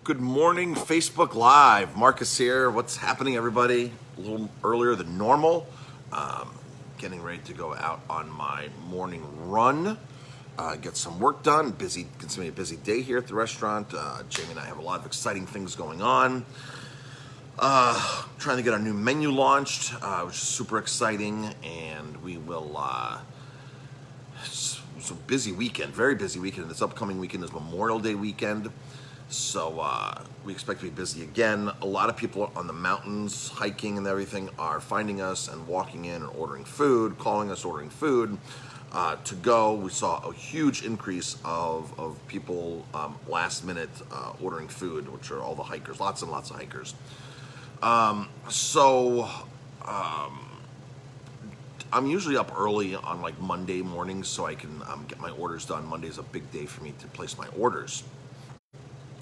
Good morning, Facebook Live. Marcus here. What's happening, everybody? A little earlier than normal. Getting ready to go out on my morning run. Get some work done. It's going to be a busy day here at the restaurant. Jamie and I have a lot of exciting things going on. Trying to get our new menu launched, which is super exciting. And we will... it's a busy weekend, very busy weekend. This upcoming weekend is Memorial Day weekend. So we expect to be busy again. A lot of people on the mountains hiking and everything are finding us and walking in and ordering food, calling us, ordering food to go. We saw a huge increase of people last minute ordering food, which are all the hikers, lots and lots of hikers. I'm usually up early on like Monday mornings so I can get my orders done. Monday's a big day for me to place my orders.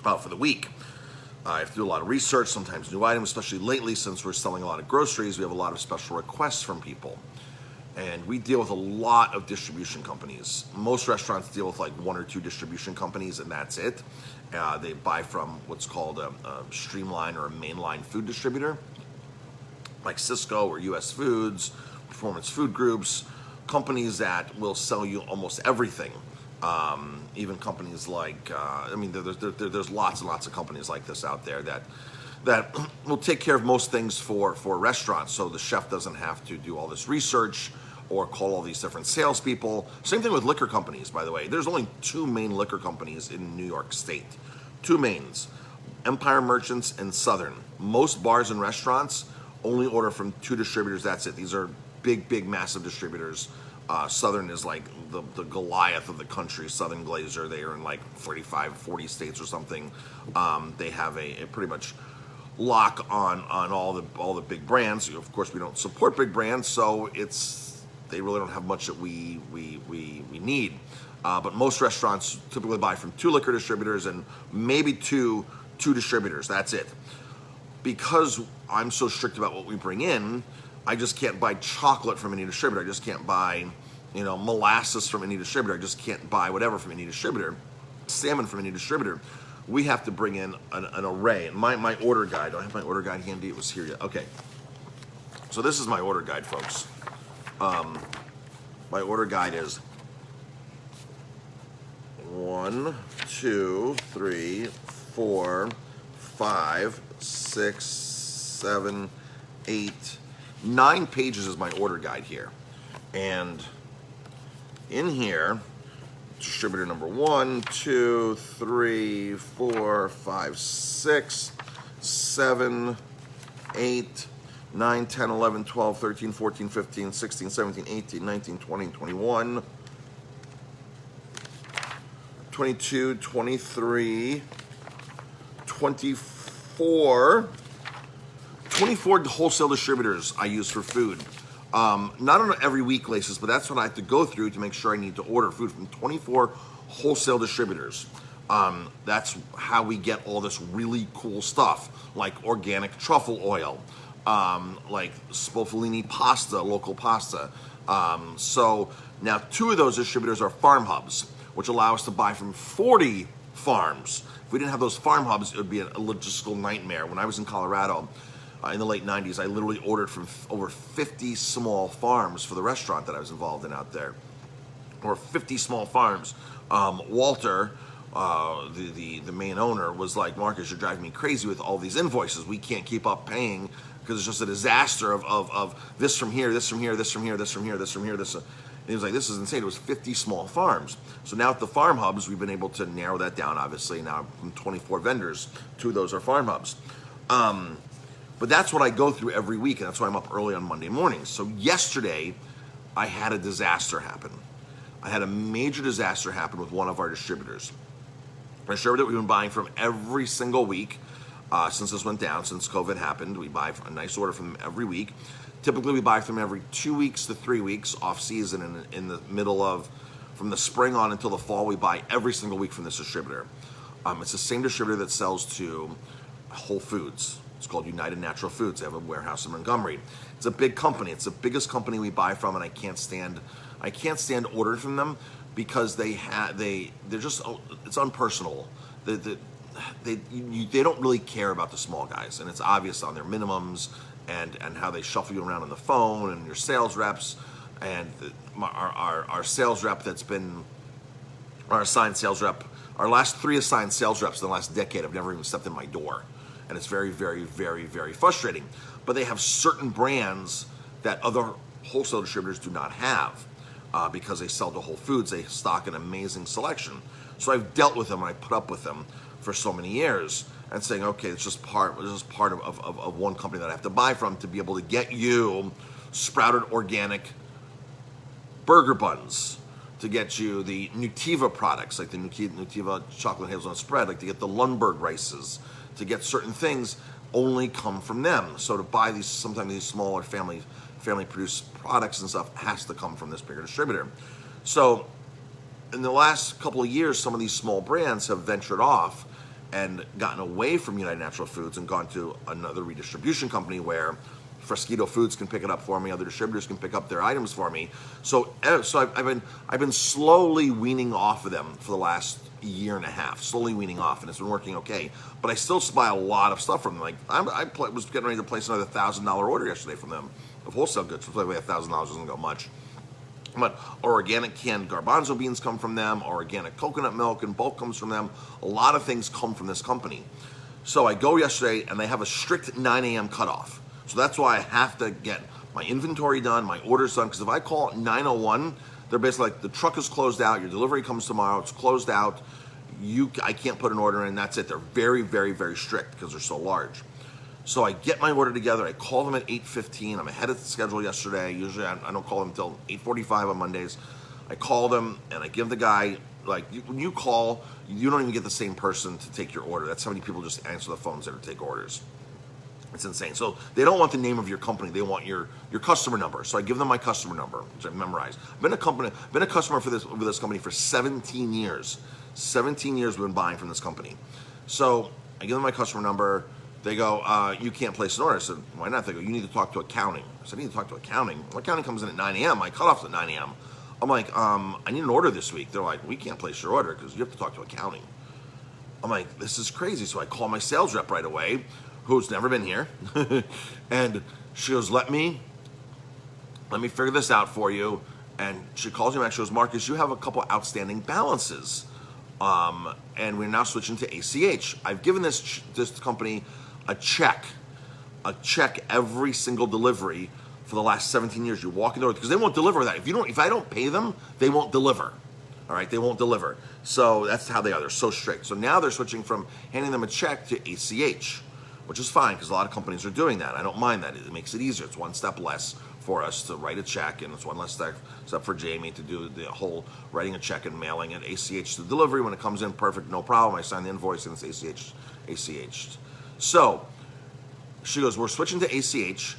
For the week. I have to do a lot of research, sometimes new items, especially lately since we're selling a lot of groceries. We have a lot of special requests from people. And we deal with a lot of distribution companies. Most restaurants deal with like one or two distribution companies and that's it. They buy from what's called a streamline or a mainline food distributor, like Cisco or US Foods, Performance Food Groups, companies that will sell you almost everything. Even companies like, there's lots and lots of companies like this out there that will take care of most things for restaurants, so the chef doesn't have to do all this research or call all these different salespeople. Same thing with liquor companies, by the way. There's only two main liquor companies in New York State. Two mains, Empire Merchants and Southern. Most bars and restaurants only order from two distributors, that's it. These are big, massive distributors. Southern is like the Goliath of the country. Southern Glazer, they are in like 35, 40 states or something. They have a pretty much lock on all the big brands. Of course, we don't support big brands, so they really don't have much that we need. But most restaurants typically buy from two liquor distributors and maybe two distributors. That's it. Because I'm so strict about what we bring in, I just can't buy chocolate from any distributor. I just can't buy, molasses from any distributor. I just can't buy whatever from any distributor, salmon from any distributor. We have to bring in an array. And my order guide, do I have my order guide handy? It was here yet. Okay. So this is my order guide, folks. My order guide is 1, 2, 3, 4, 5, 6, 7, 8, 9 pages is my order guide here. And in here, distributor number 1, 2, 3, 4, 5, 6, 7, 8, 9, 10, 11, 12, 13, 14, 15, 16, 17, 18, 19, 20, 21, 22, 23, 24 wholesale distributors I use for food. Not on every week basis, but that's what I have to go through to make sure I need to order food from 24 wholesale distributors. That's how we get all this really cool stuff, like organic truffle oil, like Spofellini pasta, local pasta. So now 2 of those distributors are farm hubs, which allow us to buy from 40 farms. If we didn't have those farm hubs, it would be a logistical nightmare. When I was in Colorado, in the late 90s, I literally ordered from over 50 small farms for the restaurant that I was involved in out there. Or 50 small farms. Walter, the main owner, was like, Marcus, you're driving me crazy with all these invoices. We can't keep up paying because it's just a disaster of this from here, this from here, this from here, this from here, this from here, this. And he was like, this is insane. It was 50 small farms. So now at the farm hubs, we've been able to narrow that down, obviously. Now from 24 vendors, 2 of those are farm hubs. But that's what I go through every week, and that's why I'm up early on Monday mornings. So yesterday, I had a disaster happen. I had a major disaster happen with one of our distributors. A distributor that we've been buying from every single week since this went down, since COVID happened. We buy a nice order from them every week. Typically, we buy from them every 2 weeks to 3 weeks off season. In the middle of, from the spring on until the fall, we buy every single week from this distributor. It's the same distributor that sells to Whole Foods. It's called United Natural Foods. They have a warehouse in Montgomery. It's a big company. It's the biggest company we buy from, and I can't stand ordering from them because they're just, it's unpersonal. they don't really care about the small guys, and it's obvious on their minimums and how they shuffle you around on the phone and your sales reps and our sales rep that's been our assigned sales rep. Our last 3 assigned sales reps in the last decade have never even stepped in my door, and it's very, very, very, very frustrating. But they have certain brands that other wholesale distributors do not have because they sell to Whole Foods. They stock an amazing selection. So I've dealt with them and I put up with them for so many years and saying, okay, it's just part of one company that I have to buy from to be able to get you sprouted organic burger buns, to get you the Nutiva products, like the Nutiva chocolate hazelnut spread, like to get the Lundberg rices, to get certain things only come from them. So to buy these, sometimes these smaller family produced products and stuff has to come from this bigger distributor. So in the last couple of years, some of these small brands have ventured off and gotten away from United Natural Foods and gone to another redistribution company where Fresquito Foods can pick it up for me. Other distributors can pick up their items for me. So I've been slowly weaning off of them for the last year and a half, slowly weaning off, and it's been working okay. But I still buy a lot of stuff from them. Like I was getting ready to place another $1,000 order yesterday from them of wholesale goods. So like $1,000 doesn't go much. But our organic canned garbanzo beans come from them. Our organic coconut milk in bulk comes from them. A lot of things come from this company. So I go yesterday, and they have a strict 9 a.m. cutoff. So that's why I have to get my inventory done, my orders done, because if I call at 9:01, they're basically like, the truck is closed out, your delivery comes tomorrow, it's closed out, I can't put an order in, that's it. They're very, very, very strict because they're so large. So I get my order together, I call them at 8:15, I'm ahead of the schedule yesterday. Usually I don't call them until 8:45 on Mondays. I call them and I give the guy, like, when you call, you don't even get the same person to take your order. That's how many people just answer the phones there to take orders. It's insane. So they don't want the name of your company. They want your customer number. So I give them my customer number, which I've memorized. I've been a customer for this company for 17 years. 17 years we've been buying from this company. So I give them my customer number. They go, you can't place an order. I said, why not? They go, you need to talk to accounting. I said, I need to talk to accounting. Well, accounting comes in at 9 a.m. My cutoff's at 9 a.m. I'm like, I need an order this week. They're like, we can't place your order because you have to talk to accounting. I'm like, this is crazy. So I call my sales rep right away, who's never been here. And she goes, let me figure this out for you. And she calls me back. She goes, Marcus, you have a couple outstanding balances. And we're now switching to ACH. I've given this company a check every single delivery for the last 17 years. You walk in the door, because they won't deliver that. If I don't pay them, they won't deliver. All right, they won't deliver. So that's how they are. They're so strict. So now they're switching from handing them a check to ACH, which is fine because a lot of companies are doing that. I don't mind that. It makes it easier. It's one step less for us to write a check, and it's one less step for Jamie to do the whole writing a check and mailing it. ACH to delivery. When it comes in, perfect, no problem. I sign the invoice and it's ACH. So she goes, we're switching to ACH.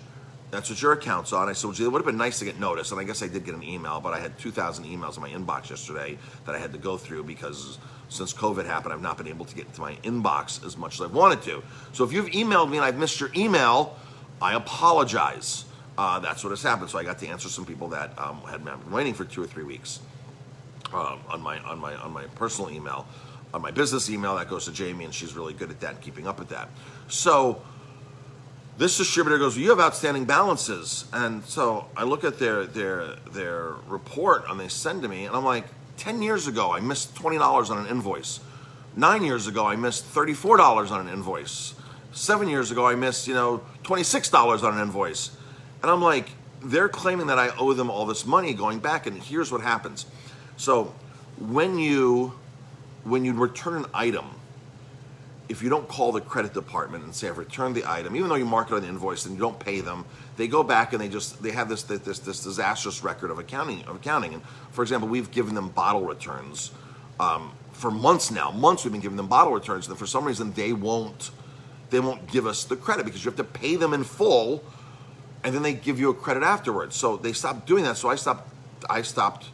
That's what your account's on. I said, well, gee, it would have been nice to get notice. And I guess I did get an email, but I had 2,000 emails in my inbox yesterday that I had to go through because since COVID happened, I've not been able to get into my inbox as much as I wanted to. So if you've emailed me and I've missed your email, I apologize. That's what has happened. So I got to answer some people that had been waiting for 2 or 3 weeks on my personal email. On my business email, that goes to Jamie, and she's really good at that, keeping up with that. So this distributor goes, you have outstanding balances. And so I look at their report and they send to me, and I'm like, 10 years ago, I missed $20 on an invoice. 9 years ago, I missed $34 on an invoice. 7 years ago, I missed, $26 on an invoice. And I'm like, they're claiming that I owe them all this money going back, and here's what happens. So when you return an item, if you don't call the credit department and say, I've returned the item, even though you mark it on the invoice and you don't pay them, they go back and they have this disastrous record of accounting. And for example, we've given them bottle returns for months now. Months we've been giving them bottle returns, and for some reason they won't give us the credit because you have to pay them in full, and then they give you a credit afterwards. So they stopped doing that. So I stopped.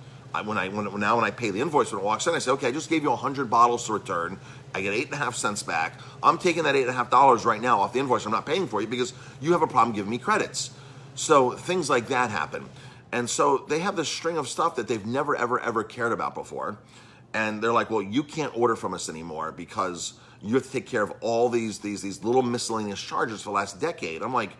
When I pay the invoice, when it walks in, I say, okay, I just gave you 100 bottles to return. I get 8.5 cents back. I'm taking that $8.50 right now off the invoice. I'm not paying for you because you have a problem giving me credits. So things like that happen. And so they have this string of stuff that they've never, ever, ever cared about before. And they're like, well, you can't order from us anymore because you have to take care of all these little miscellaneous charges for the last decade. I'm like,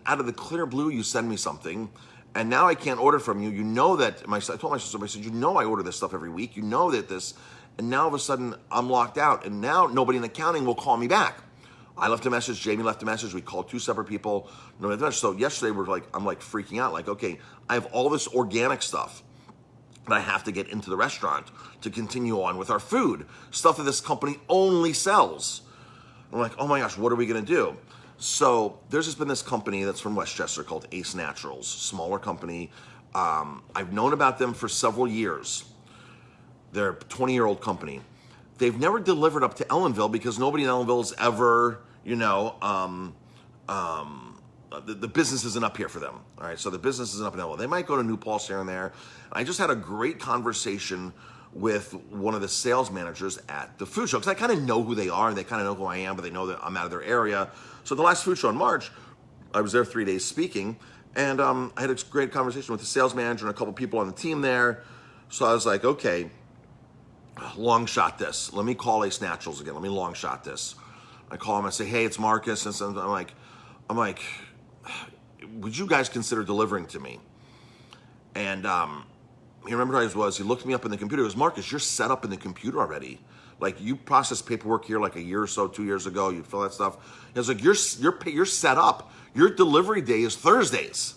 out of the clear blue, you send me something, and now I can't order from you. You know that, I told my sister, I said, you know I order this stuff every week. You know that this, and now all of a sudden I'm locked out, and now nobody in accounting will call me back. I left a message, Jamie left a message, we called two separate people. So yesterday I'm like freaking out, like, okay, I have all this organic stuff that I have to get into the restaurant to continue on with our food, stuff that this company only sells. I'm like, oh my gosh, what are we gonna do? So there's just been this company that's from Westchester called Ace Naturals, smaller company. I've known about them for several years. They're a 20-year-old company. They've never delivered up to Ellenville because nobody in Ellenville has ever, the business isn't up here for them. All right, so the business isn't up in Ellenville. They might go to New Paltz here and there. I just had a great conversation with one of the sales managers at the food show because I kind of know who they are and they kind of know who I am, but they know that I'm out of their area. So the last food show in March, I was there 3 days speaking, and I had a great conversation with the sales manager and a couple people on the team there. So I was like, okay, long shot this. Let me call Ace Naturals again. Let me long shot this. I call him. I say, hey, it's Marcus. And so I'm like, would you guys consider delivering to me? And he remembered who I was. He looked me up in the computer. He goes, Marcus, you're set up in the computer already. Like, you processed paperwork here like a year or so, 2 years ago. You fill that stuff. He was like, you're set up. Your delivery day is Thursdays.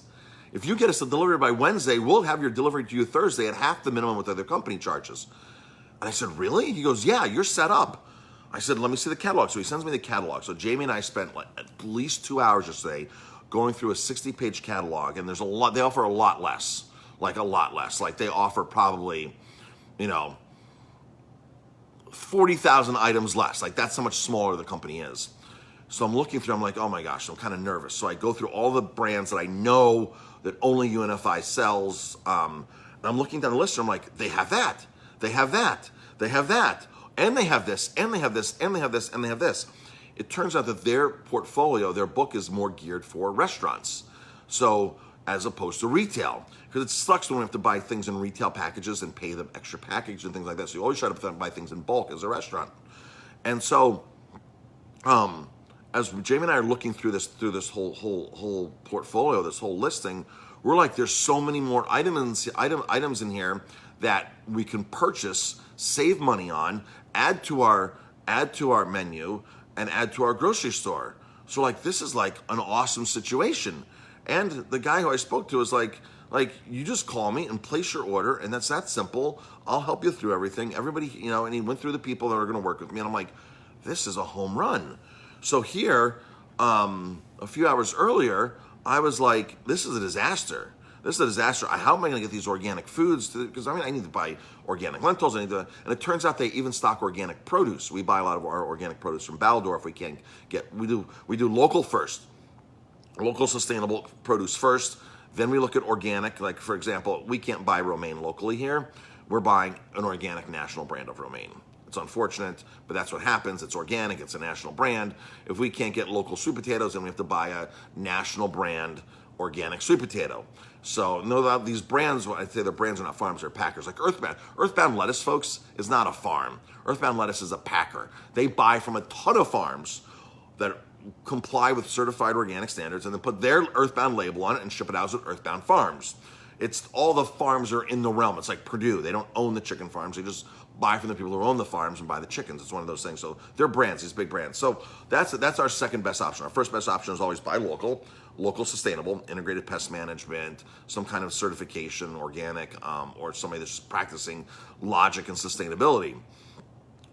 If you get us a delivery by Wednesday, we'll have your delivery to you Thursday at half the minimum with other company charges. And I said, really? He goes, yeah, you're set up. I said, let me see the catalog. So he sends me the catalog. So Jamie and I spent like at least 2 hours yesterday going through a 60-page catalog, and there's a lot. They offer a lot less. Like they offer probably, 40,000 items less. Like, that's how much smaller the company is. So I'm looking through, I'm like, oh my gosh, I'm kind of nervous. So I go through all the brands that I know that only UNFI sells. And I'm looking down the list, and I'm like, they have that. They have that. They have that. And they have this, and they have this, and they have this, and they have this. It turns out that their portfolio, their book is more geared for restaurants. So, as opposed to retail. Because it sucks when we have to buy things in retail packages and pay them extra package and things like that. So you always try to buy things in bulk as a restaurant. And so, as Jamie and I are looking through this whole portfolio, this whole listing, we're like, there's so many more items in here that we can purchase, save money on, add to our menu, and add to our grocery store. So like, this is like an awesome situation. And the guy who I spoke to was like, you just call me and place your order, and that's that simple. I'll help you through everything. Everybody, and he went through the people that are going to work with me, and I'm like, this is a home run. So here, a few hours earlier, I was like, this is a disaster. This is a disaster. How am I going to get these organic foods? Because I need to buy organic lentils. And it turns out they even stock organic produce. We buy a lot of our organic produce from Baldorf. We do local first, local sustainable produce first. Then we look at organic. Like, for example, we can't buy romaine locally here. We're buying an organic national brand of romaine. It's unfortunate, but that's what happens. It's organic. It's a national brand. If we can't get local sweet potatoes, then we have to buy a national brand organic sweet potato. So know that these brands, I say the brands are not farms, they're packers. Like Earthbound. Earthbound Lettuce, folks, is not a farm. Earthbound Lettuce is a packer. They buy from a ton of farms that comply with certified organic standards and then put their Earthbound label on it and ship it out as Earthbound Farms. It's all the farms are in the realm. It's like Purdue. They don't own the chicken farms. They just buy from the people who own the farms and buy the chickens. It's one of those things. So they're brands, these big brands. So that's our second best option. Our first best option is always buy local sustainable, integrated pest management, some kind of certification, organic, or somebody that's practicing logic and sustainability.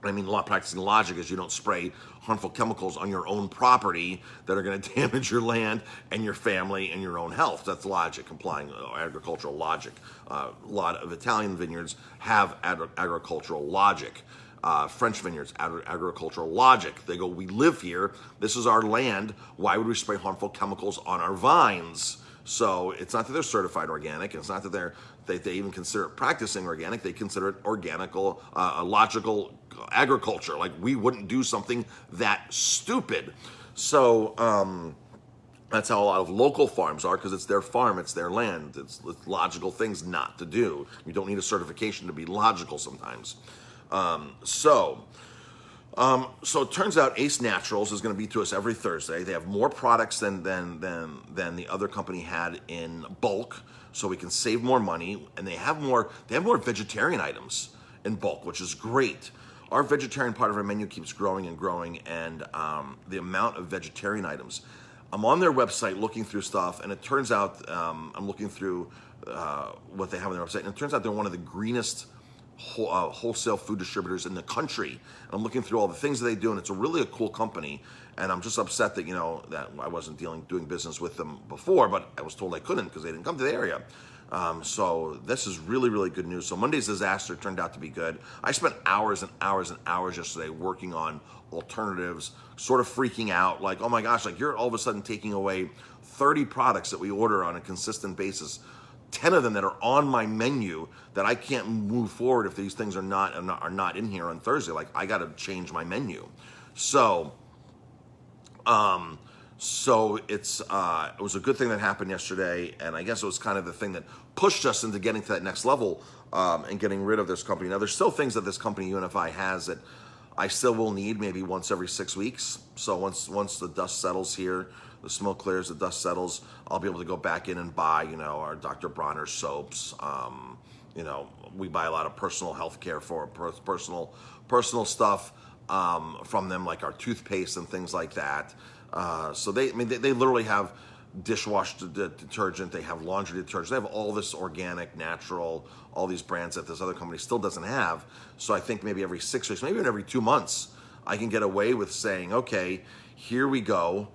Practicing logic is you don't spray harmful chemicals on your own property that are going to damage your land and your family and your own health. That's logic, complying agricultural logic. A lot of Italian vineyards have agricultural logic. French vineyards, agricultural logic. They go, we live here. This is our land. Why would we spray harmful chemicals on our vines? So it's not that they're certified organic. It's not that they even consider it practicing organic. They consider it logical agriculture. Like, we wouldn't do something that stupid. So that's how a lot of local farms are, because it's their farm, it's their land. It's logical things not to do. You don't need a certification to be logical sometimes. So So it turns out Ace Naturals is going to be to us every Thursday. They have more products than the other company had in bulk, so we can save more money. And they have more vegetarian items in bulk, which is great. Our vegetarian part of our menu keeps growing and growing, and the amount of vegetarian items. I'm on their website looking through stuff, and it turns out I'm looking through what they have on their website, and it turns out they're one of the greenest wholesale food distributors in the country. And I'm looking through all the things that they do, and it's really a cool company. And I'm just upset that that I wasn't doing business with them before, but I was told I couldn't because they didn't come to the area. So this is really, really good news. So Monday's disaster turned out to be good. I spent hours and hours and hours yesterday working on alternatives, sort of freaking out, like, oh my gosh, like you're all of a sudden taking away 30 products that we order on a consistent basis. 10 of them that are on my menu that I can't move forward if these things are not in here on Thursday. Like I got to change my menu. So it was a good thing that happened yesterday, and I guess it was kind of the thing that pushed us into getting to that next level and getting rid of this company. Now, there's still things that this company UNFI has that I still will need maybe once every 6 weeks. So once the dust settles here, the smoke clears, the dust settles, I'll be able to go back in and buy, our Dr. Bronner soaps. We buy a lot of personal health care for personal stuff from them, like our toothpaste and things like that. So they literally have dishwash detergent, they have laundry detergent, they have all this organic, natural, all these brands that this other company still doesn't have. So I think maybe every 6 weeks, maybe even every 2 months, I can get away with saying, okay, here we go.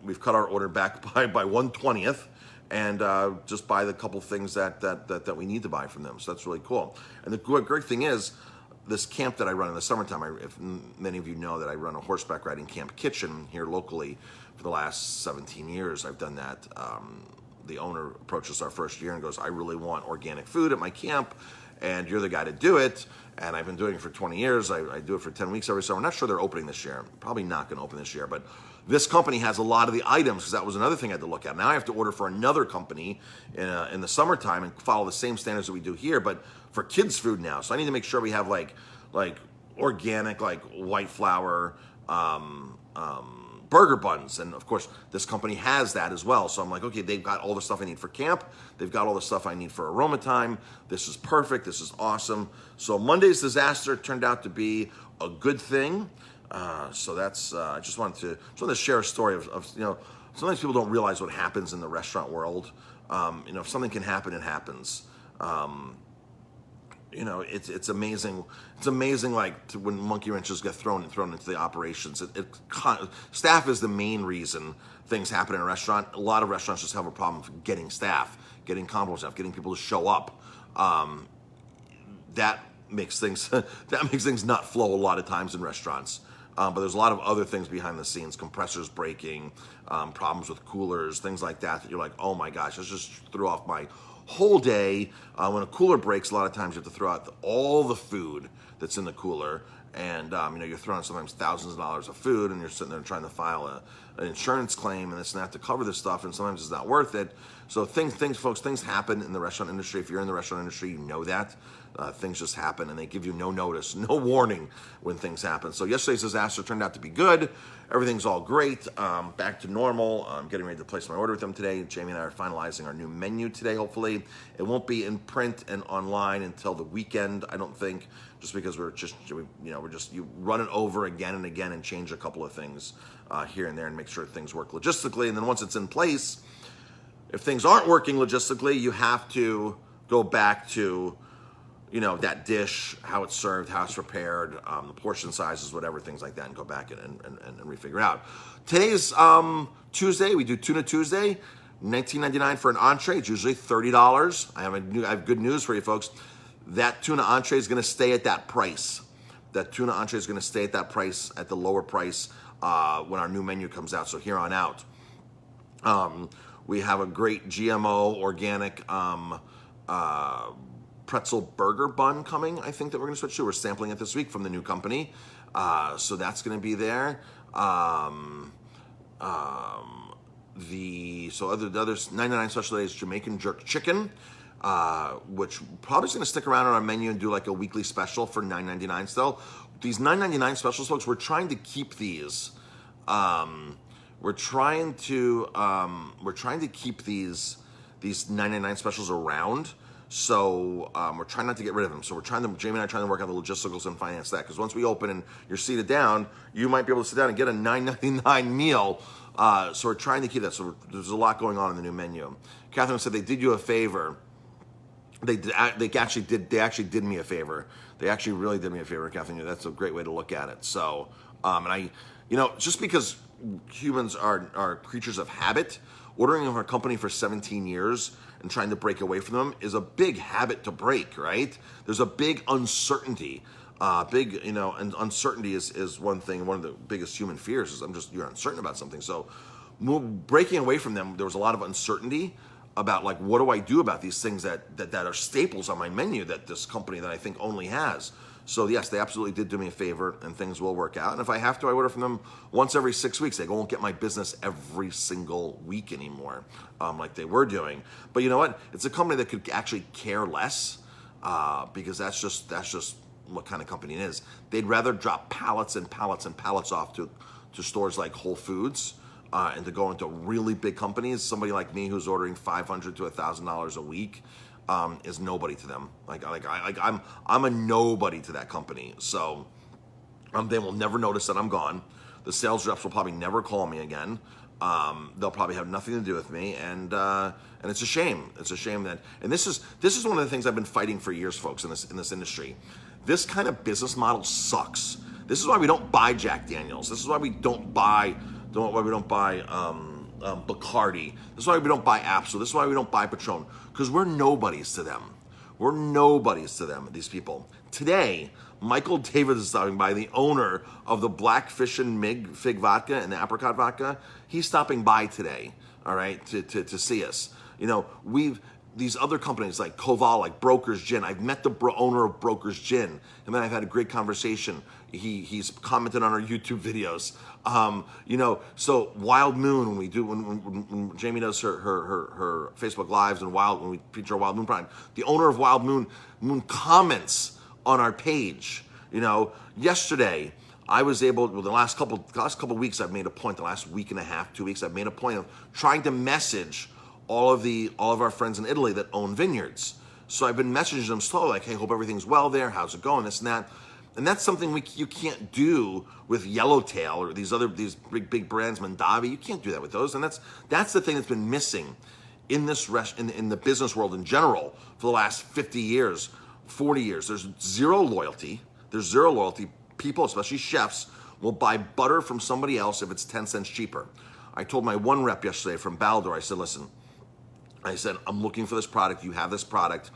We've cut our order back by 1/20th, and just buy the couple things that we need to buy from them. So that's really cool. And the great thing is, this camp that I run in the summertime, if many of you know that I run a horseback riding camp kitchen here locally for the last 17 years. I've done that. The owner approached us our first year and goes, I really want organic food at my camp, and you're the guy to do it. And I've been doing it for 20 years. I do it for 10 weeks every summer. I'm not sure they're opening this year. Probably not going to open this year, but this company has a lot of the items, because that was another thing I had to look at. Now I have to order for another company in the summertime and follow the same standards that we do here, but for kids' food now. So I need to make sure we have like organic, like white flour, burger buns. And of course, this company has that as well. So I'm like, okay, they've got all the stuff I need for camp. They've got all the stuff I need for aroma time. This is perfect. This is awesome. So Monday's disaster turned out to be a good thing. So that's, I just wanted to share a story of sometimes people don't realize what happens in the restaurant world. If something can happen, it happens. It's amazing. It's amazing, when monkey wrenches get thrown into the operations. Staff is the main reason things happen in a restaurant. A lot of restaurants just have a problem getting staff, getting competent staff, getting people to show up. That makes things not flow a lot of times in restaurants. But there's a lot of other things behind the scenes: compressors breaking, problems with coolers, things like that. That you're like, oh my gosh, this just threw off my whole day. When a cooler breaks, a lot of times you have to throw out all the food that's in the cooler, and you're throwing sometimes thousands of dollars of food, and you're sitting there trying to file an insurance claim and this and that to cover this stuff, and sometimes it's not worth it. So things happen in the restaurant industry. If you're in the restaurant industry, you know that. Things just happen, and they give you no notice, no warning when things happen. So yesterday's disaster turned out to be good. Everything's all great. Back to normal. I'm getting ready to place my order with them today. Jamie and I are finalizing our new menu today, hopefully. It won't be in print and online until the weekend, I don't think, just because you run it over again and again and change a couple of things here and there and make sure things work logistically. And then once it's in place, if things aren't working logistically, you have to go back to that dish, how it's served, how it's prepared, the portion sizes, whatever, things like that, and go back and refigure it out. Today's Tuesday. We do Tuna Tuesday, $19.99 for an entree. It's usually $30. I have good news for you folks. That tuna entree is going to stay at that price. That tuna entree is going to stay at that price, at the lower price, when our new menu comes out. So here on out, we have a great GMO organic pretzel burger bun coming, I think, that we're going to switch to. We're sampling it this week from the new company. So that's going to be there. The other 99 special today is Jamaican jerk chicken, which probably is going to stick around on our menu and do like a weekly special for $9.99 still. these $9.99 specials, folks, we're trying to keep these. We're trying to keep these 99 specials around. So we're trying not to get rid of them. So Jamie and I are trying to work out the logisticals and finance that. Because once we open and you're seated down, you might be able to sit down and get a $9.99 meal. So we're trying to keep that. So there's a lot going on in the new menu. Catherine said they did you a favor. They actually did me a favor. They actually really did me a favor, Catherine. That's a great way to look at it. So, just because humans are creatures of habit, ordering from a company for 17 years and trying to break away from them is a big habit to break, right? There's a big uncertainty. And uncertainty is one thing. One of the biggest human fears is you're uncertain about something. So, breaking away from them, there was a lot of uncertainty about like, what do I do about these things that are staples on my menu that this company that I think only has. So yes, they absolutely did do me a favor, and things will work out. And if I have to, I order from them once every 6 weeks. They won't get my business every single week anymore, like they were doing. But you know what? It's a company that could actually care less, because that's just what kind of company it is. They'd rather drop pallets and pallets and pallets off to stores like Whole Foods, and to go into really big companies. Somebody like me who's ordering $500 to $1,000 a week is nobody to them. I'm a nobody to that company. So they will never notice that I'm gone. The sales reps will probably never call me again. They'll probably have nothing to do with me, and it's a shame. It's a shame that. And this is one of the things I've been fighting for years, folks, in this industry. This kind of business model sucks. This is why we don't buy Jack Daniels. This is why we don't buy Bacardi. This is why we don't buy Absolut. This is why we don't buy Patron, because we're nobodies to them. We're nobodies to them, these people. Today, Michael Davis is stopping by, the owner of the Blackfish and Fig vodka and the apricot vodka. He's stopping by today, all right, to see us. These other companies like Koval, like Broker's Gin. I've met the owner of Broker's Gin, and then I've had a great conversation. He's commented on our YouTube videos. So Wild Moon, when Jamie does her Facebook Lives and when we feature Wild Moon Prime, the owner of Wild Moon comments on our page. Yesterday I was able, the last couple weeks, I've made a point, the last week and a half, 2 weeks, I've made a point of trying to message all of our friends in Italy that own vineyards. So I've been messaging them slowly, like, hey, hope everything's well there. How's it going? This and that. And that's something you can't do with Yellowtail or these big brands, Mondavi. You can't do that with those. And that's the thing that's been missing in in the business world in general for the last 50 years, 40 years. There's zero loyalty. People, especially chefs, will buy butter from somebody else if it's 10 cents cheaper. I told my one rep yesterday from Baldor, I said, listen, I'm looking for this product. You have this product.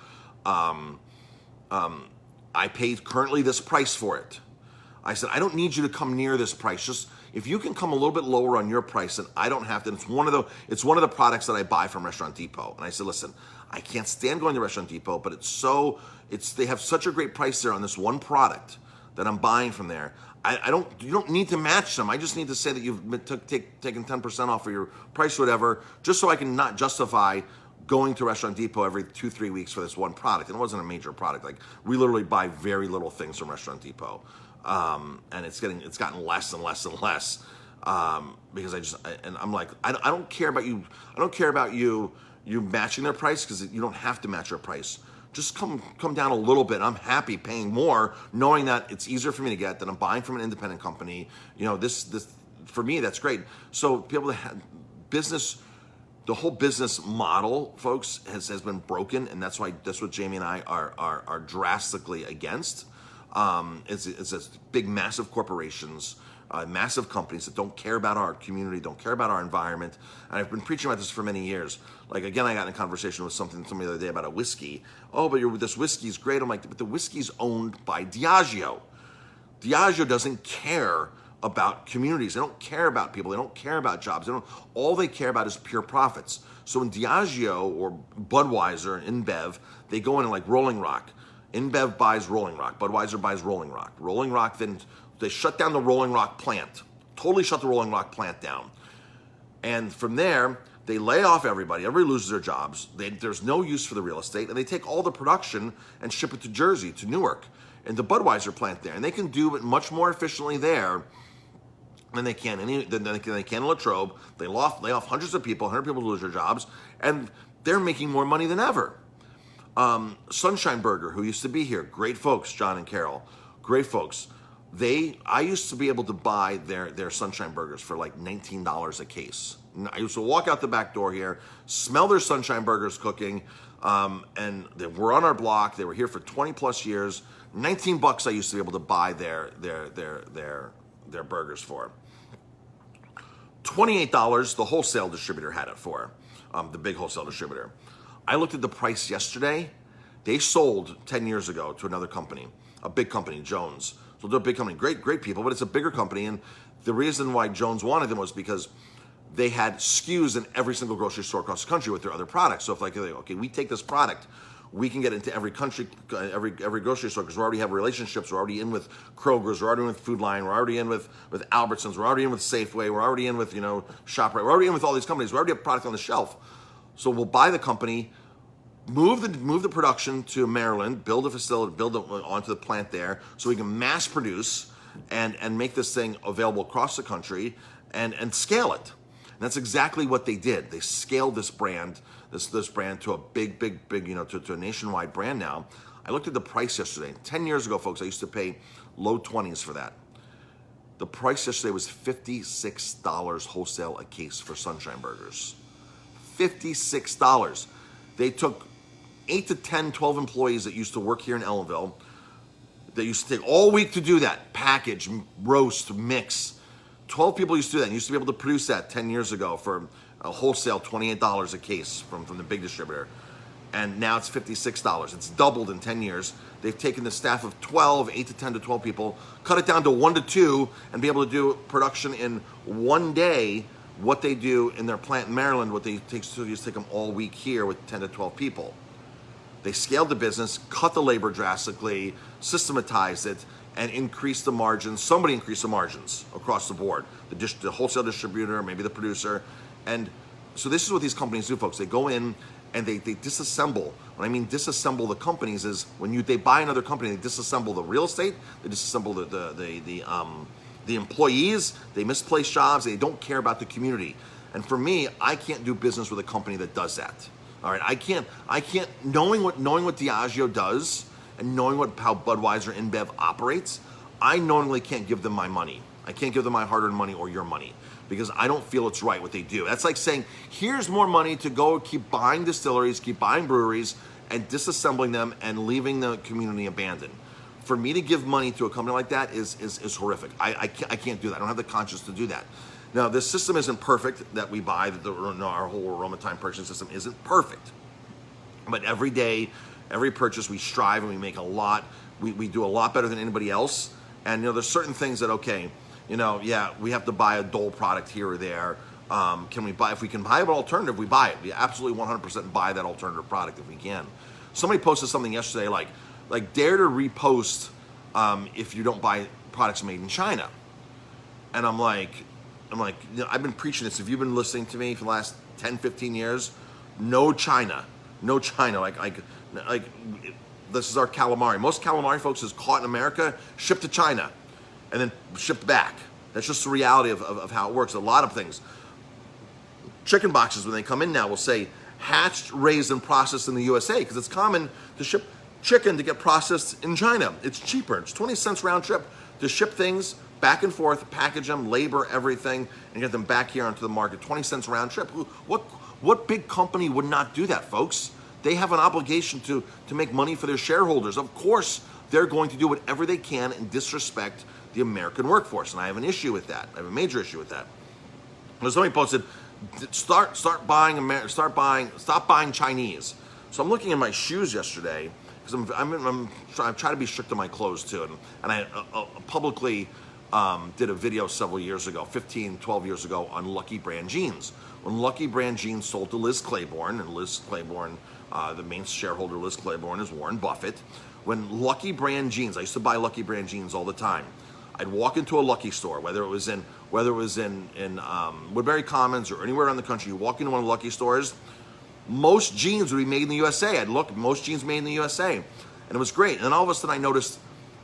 I paid currently this price for it. I said, I don't need you to come near this price. Just if you can come a little bit lower on your price, and I don't have to. It's one of the products that I buy from Restaurant Depot. And I said, listen, I can't stand going to Restaurant Depot, but they have such a great price there on this one product that I'm buying from there. You don't need to match them. I just need to say that you've taken 10% off of your price or whatever, just so I can not justify going to Restaurant Depot every 2-3 weeks for this one product. And it wasn't a major product. Like, we literally buy very little things from Restaurant Depot. And it's gotten less and less and less. Because I'm like, I don't care about you. I don't care about you matching their price, because you don't have to match your price. Just come down a little bit. I'm happy paying more, knowing that it's easier for me to get, that I'm buying from an independent company. This for me, that's great. So be able to have business. The whole business model, folks, has been broken, and that's what Jamie and I are drastically against. It's big, massive corporations, massive companies that don't care about our community, don't care about our environment. And I've been preaching about this for many years. Like, again, I got in a conversation with somebody the other day about a whiskey. Oh, but this whiskey's great. I'm like, but the whiskey's owned by Diageo. Diageo doesn't care about communities. They don't care about people. They don't care about jobs. All they care about is pure profits. So when Diageo or Budweiser and InBev, they go in like Rolling Rock. InBev buys Rolling Rock. Budweiser buys Rolling Rock. Rolling Rock, then they shut down the Rolling Rock plant. Totally shut the Rolling Rock plant down. And from there, they lay off everybody. Everybody loses their jobs. There's no use for the real estate. And they take all the production and ship it to Jersey, to Newark. in the Budweiser plant there, and they can do it much more efficiently there than they can in Latrobe. They lay off hundreds of people, 100 people lose their jobs, and they're making more money than ever. Sunshine Burger, who used to be here, great folks, John and Carol, great folks. I used to be able to buy their Sunshine Burgers for like $19 a case. I used to walk out the back door here, smell their Sunshine Burgers cooking, and they were on our block. They were here for 20 plus years. $19 I used to be able to buy their burgers for. $28 the wholesale distributor had it for, the big wholesale distributor. I looked at the price yesterday. They sold 10 years ago to another company, a big company, Jones. So they're a big company, great people, but it's a bigger company. And the reason why Jones wanted them was because they had SKUs in every single grocery store across the country with their other products. So if like, okay, we take this product, we can get into every country, every grocery store, because we already have relationships. We're already in with Kroger's, we're already in with Food Line, we're already in with Albertsons, we're already in with Safeway, we're already in with, ShopRite, we're already in with all these companies. We already have product on the shelf. So we'll buy the company, move the production to Maryland, build a facility, build it onto the plant there, so we can mass produce and make this thing available across the country and scale it. And that's exactly what they did. They scaled this brand, this brand to a big, to a nationwide brand now. I looked at the price yesterday. 10 years ago, folks, I used to pay low 20s for that. The price yesterday was $56 wholesale a case for Sunshine Burgers. $56. They took 8 to 10, 12 employees that used to work here in Ellenville. They used to take all week to do that. Package, roast, mix. 12 people used to do that and used to be able to produce that 10 years ago for a wholesale $28 a case from the big distributor. And now it's $56. It's doubled in 10 years. They've taken the staff of 12, 8 to 10 to 12 people, cut it down to 1 to 2, and be able to do production in one day. What they do in their plant in Maryland, what they take them all week here with 10 to 12 people. They scaled the business, cut the labor drastically, systematized it, and increased the margins. Somebody increased the margins across the board. The wholesale distributor, maybe the producer. And so this is what these companies do, folks. They go in and they disassemble. When I mean disassemble the companies is when they buy another company, they disassemble the real estate, they disassemble the employees, they misplace jobs, they don't care about the community. And for me, I can't do business with a company that does that. All right, I can't knowing what Diageo does and knowing how Budweiser InBev operates, I knowingly can't give them my money. I can't give them my hard-earned money or your money because I don't feel it's right what they do. That's like saying, here's more money to go keep buying distilleries, keep buying breweries, and disassembling them and leaving the community abandoned. For me to give money to a company like that is horrific. I can't do that. I don't have the conscience to do that. Now, this system isn't perfect that we buy. Our whole Aroma Time purchasing system isn't perfect. But every day, every purchase, we strive and we make a lot. We do a lot better than anybody else. And there's certain things that, okay, we have to buy a Dole product here or there. If we can buy an alternative, we buy it. We absolutely 100% buy that alternative product if we can. Somebody posted something yesterday like dare to repost if you don't buy products made in China. And I'm like, I've been preaching this. If you've been listening to me for the last 10, 15 years, no China. Like this is our calamari. Most calamari, folks, is caught in America, shipped to China, and then shipped back. That's just the reality of how it works. A lot of things. Chicken boxes, when they come in now, will say hatched, raised, and processed in the USA because it's common to ship chicken to get processed in China. It's cheaper. It's 20 cents round trip to ship things back and forth, package them, labor everything, and get them back here onto the market. 20 cents round trip. What big company would not do that, folks? They have an obligation to make money for their shareholders. Of course, they're going to do whatever they can and disrespect the American workforce, and I have an issue with that. I have a major issue with that. Somebody posted, stop buying Chinese. So I'm looking at my shoes yesterday because I'm trying to be strict on my clothes too, and I publicly did a video several years ago, 12 years ago, on Lucky Brand jeans. When Lucky Brand jeans sold to Liz Claiborne, and Liz Claiborne, the main shareholder, Liz Claiborne, is Warren Buffett. When Lucky Brand jeans, I used to buy Lucky Brand jeans all the time. I'd walk into a Lucky store, whether it was in Woodbury Commons or anywhere around the country. You walk into one of the Lucky stores, most jeans would be made in the USA. I'd look, most jeans made in the USA, and it was great. And then all of a sudden, I noticed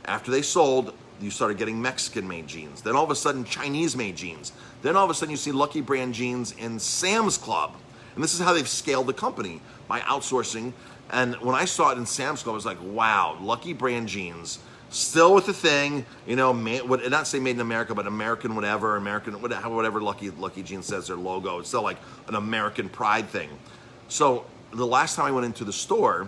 After they sold, you started getting Mexican-made jeans. Then all of a sudden, Chinese-made jeans. Then all of a sudden, you see Lucky Brand jeans in Sam's Club. And this is how they've scaled the company, by outsourcing. And when I saw it in Sam's Club, I was like, wow, Lucky Brand jeans, still with the thing, you know, not say made in America, but American whatever, whatever Lucky Jeans says their logo. It's still like an American pride thing. So the last time I went into the store,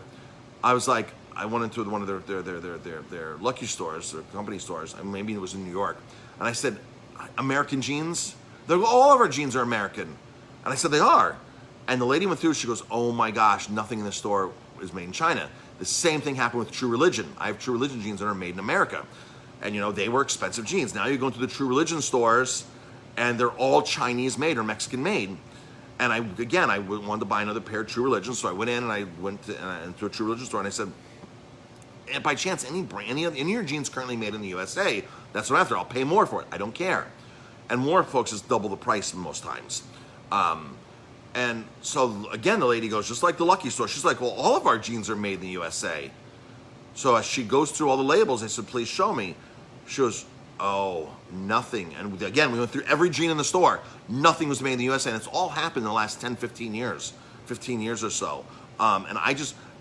I was like, I went into one of their Lucky stores, their company stores, and maybe it was in New York. And I said, American jeans? They're, all of our jeans are American. And I said, they are. And the lady went through, she goes, oh my gosh, nothing in the store is made in China. The same thing happened with True Religion. I have True Religion jeans that are made in America. And you know, they were expensive jeans. Now you go into the True Religion stores and they're all Chinese made or Mexican made. And I wanted to buy another pair of True Religion. So I went in and I went to a True Religion store and I said, and by chance, any of your jeans currently made in the USA, that's what I'm after. I'll pay more for it. I don't care. And more, folks, is double the price most times. And so, again, the lady goes, just like the Lucky store. She's like, well, all of our jeans are made in the USA. So as she goes through all the labels, I said, please show me. She goes, oh, nothing. And again, we went through every jean in the store. Nothing was made in the USA. And it's all happened in the last 10, 15 years or so. And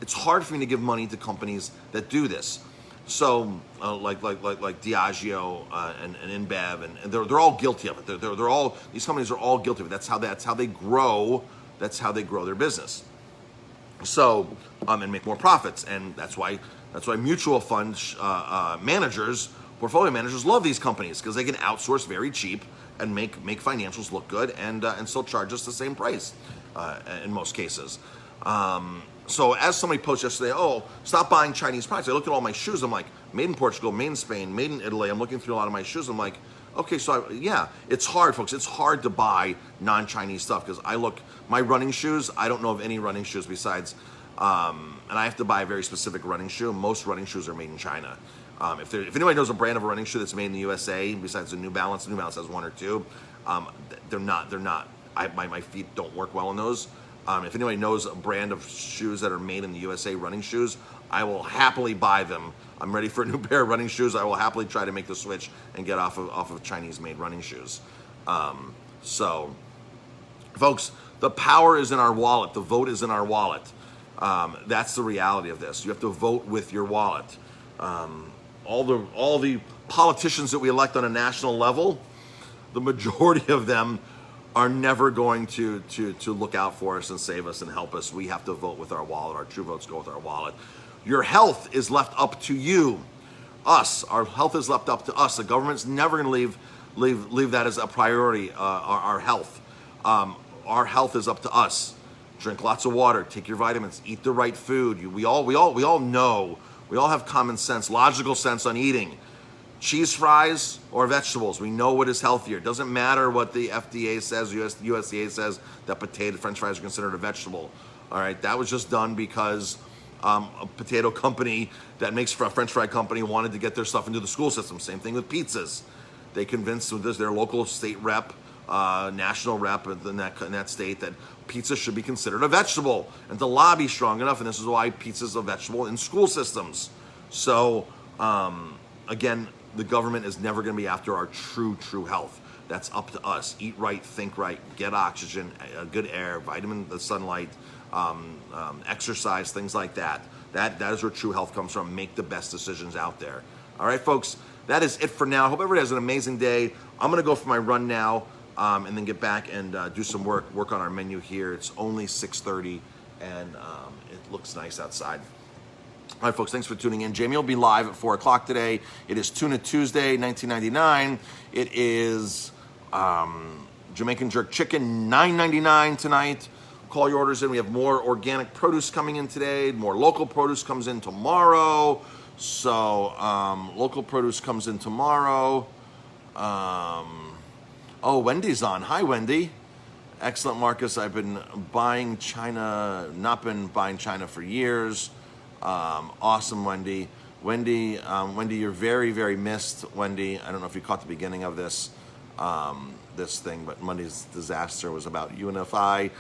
it's hard for me to give money to companies that do this. So like Diageo and InBev, and they're all guilty of it. They're all, these companies are all guilty of it. That's how they grow. That's how they grow their business. So and make more profits. And that's why mutual fund managers, portfolio managers, love these companies, because they can outsource very cheap and make financials look good and still charge us the same price in most cases. So as somebody posted yesterday, oh, stop buying Chinese products. I looked at all my shoes. I'm like, made in Portugal, made in Spain, made in Italy. I'm looking through a lot of my shoes. I'm like, okay, so yeah, it's hard, folks. It's hard to buy non-Chinese stuff, because my running shoes, I don't know of any running shoes besides, and I have to buy a very specific running shoe. Most running shoes are made in China. If anybody knows a brand of a running shoe that's made in the USA, besides the New Balance has one or two, they're not. My feet don't work well in those. If anybody knows a brand of shoes that are made in the USA, running shoes, I will happily buy them. I'm ready for a new pair of running shoes. I will happily try to make the switch and get off of Chinese-made running shoes. So, folks, the power is in our wallet. The vote is in our wallet. That's the reality of this. You have to vote with your wallet. All the politicians that we elect on a national level, the majority of them are never going to look out for us and save us and help us. We have to vote with our wallet. Our true votes go with our wallet. Your health is left up to you, us. Our health is left up to us. The government's never going to leave that as a priority. Our health. Our health is up to us. Drink lots of water. Take your vitamins. Eat the right food. We all know. We all have common sense, logical sense on eating. Cheese fries or vegetables, we know what is healthier. It doesn't matter what the FDA says, USDA says that French fries are considered a vegetable. All right, that was just done because a potato company that makes a French fry company wanted to get their stuff into the school system. Same thing with pizzas. They convinced their local state rep, national rep in that state, that pizza should be considered a vegetable, and to lobby strong enough, and this is why pizza's a vegetable in school systems. So, again, the government is never going to be after our true health. That's up to us. Eat right, think right, get oxygen, good air, the sunlight, exercise, things like that. That is where true health comes from. Make the best decisions out there. All right, folks, that is it for now. I hope everybody has an amazing day. I'm going to go for my run now, and then get back and do some work on our menu here. It's only 6:30, and it looks nice outside. All right, folks, thanks for tuning in. Jamie will be live at 4 o'clock today. It is Tuna Tuesday, 1999. It is Jamaican jerk chicken, $9.99 tonight. Call your orders in. We have more organic produce coming in today. More local produce comes in tomorrow. So local produce comes in tomorrow. Wendy's on. Hi, Wendy. Excellent, Marcus. I've been buying China, not been buying China for years. Awesome, Wendy. Wendy, you're very, very missed, Wendy. I don't know if you caught the beginning of this thing, but Monday's disaster was about UNFI.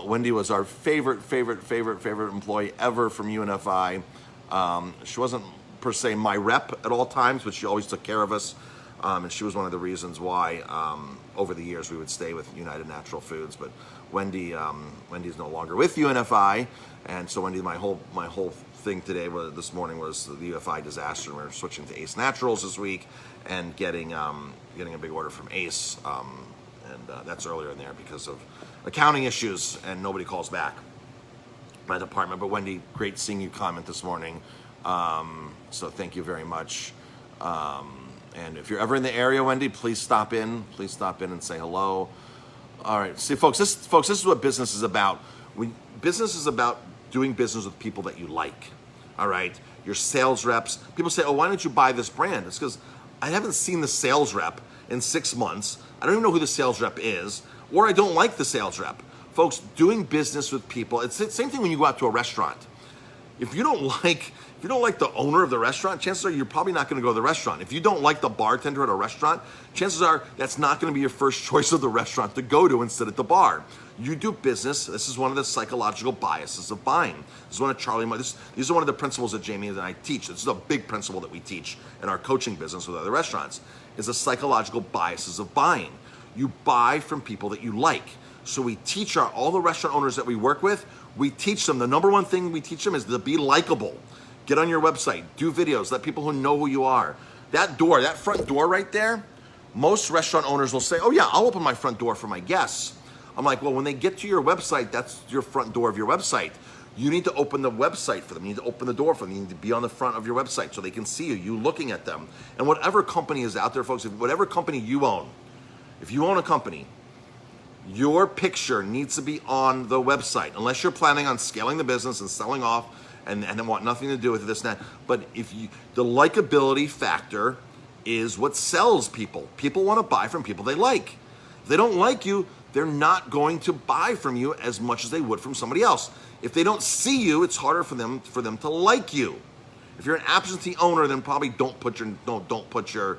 Wendy was our favorite employee ever from UNFI. She wasn't per se my rep at all times, but she always took care of us. And she was one of the reasons why over the years we would stay with United Natural Foods. But Wendy's no longer with UNFI, and so Wendy, my whole thing today this morning was the UFI disaster. We're switching to Ace Naturals this week and getting a big order from Ace, and that's earlier in there because of accounting issues, and nobody calls back my department. But Wendy, great seeing you comment this morning. So thank you very much. And if you're ever in the area, Wendy, please stop in. Please stop in and say hello. All right, see, folks, this is what business is about. Business is about doing business with people that you like. All right, your sales reps. People say, "Oh, why don't you buy this brand?" It's because I haven't seen the sales rep in 6 months. I don't even know who the sales rep is, or I don't like the sales rep. Folks, doing business with people. It's the same thing when you go out to a restaurant. If you don't like the owner of the restaurant, chances are you're probably not going to go to the restaurant. If you don't like the bartender at a restaurant, chances are that's not going to be your first choice of the restaurant to go to and sit at the bar. You do business. This is one of the psychological biases of buying. This is one of these are one of the principles that Jamie and I teach. This is a big principle that we teach in our coaching business with other restaurants, is the psychological biases of buying. You buy from people that you like. So we teach all the restaurant owners that we work with, we teach them, the number one thing we teach them is to be likable. Get on your website, do videos, let people who know who you are. That front door right there, most restaurant owners will say, "Oh yeah, I'll open my front door for my guests." I'm like, well, when they get to your website, that's your front door of your website. You need to open the website for them. You need to open the door for them. You need to be on the front of your website so they can see you looking at them. And whatever company is out there, folks, whatever company you own, if you own a company, your picture needs to be on the website, unless you're planning on scaling the business and selling off and want nothing to do with this and that. But the likability factor is what sells people. People want to buy from people they like. If they don't like you, they're not going to buy from you as much as they would from somebody else. If they don't see you, it's harder for them to like you. If you're an absentee owner, then probably don't put your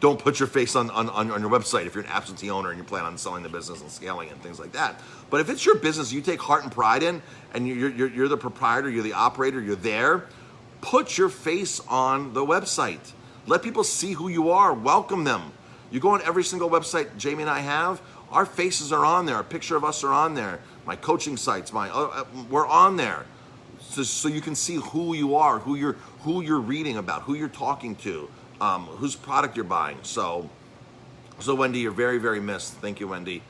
don't put your face on your website if you're an absentee owner and you plan on selling the business and scaling it and things like that. But if it's your business you take heart and pride in, and you're the proprietor, you're the operator, you're there, put your face on the website. Let people see who you are. Welcome them. You go on every single website Jamie and I have, our faces are on there. A picture of us are on there. My coaching sites, we're on there. So you can see who you are, who you're reading about, who you're talking to, whose product you're buying. So Wendy, you're very, very missed. Thank you, Wendy,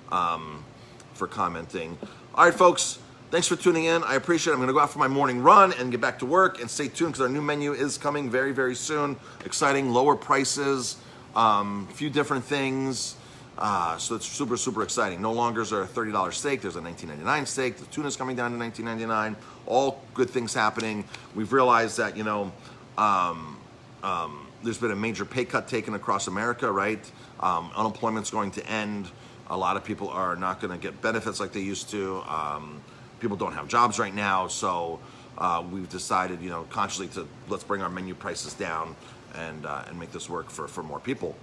for commenting. All right, folks, thanks for tuning in. I appreciate it. I'm going to go out for my morning run and get back to work, and stay tuned because our new menu is coming very, very soon. Exciting, lower prices, a few different things. So it's super, super exciting. No longer is there a $30 steak. There's a $19.99 steak. The tuna's coming down to $19.99. All good things happening. We've realized that, there's been a major pay cut taken across America, right? Unemployment's going to end. A lot of people are not going to get benefits like they used to. People don't have jobs right now. So we've decided, consciously let's bring our menu prices down and make this work for more people.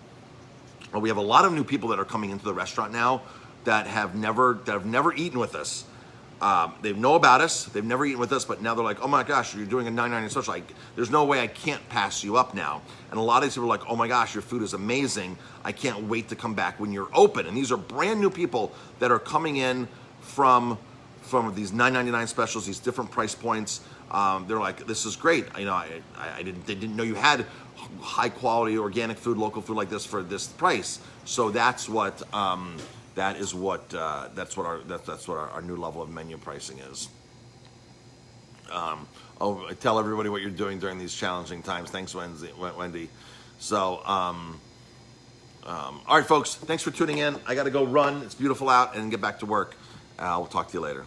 Well, we have a lot of new people that are coming into the restaurant now that have never eaten with us. They know about us, they've never eaten with us, but now they're like, "Oh my gosh, you're doing a $9.99 special. There's no way I can't pass you up now." And a lot of these people are like, "Oh my gosh, your food is amazing. I can't wait to come back when you're open." And these are brand new people that are coming in from these $9.99 specials, these different price points. They're like, "This is great. They didn't know you had high quality organic food, local food like this for this price." So that's what our new level of menu pricing is. Tell everybody what you're doing during these challenging times. Thanks, Wendy. So, all right, folks, thanks for tuning in. I got to go run. It's beautiful out, and get back to work. We'll talk to you later.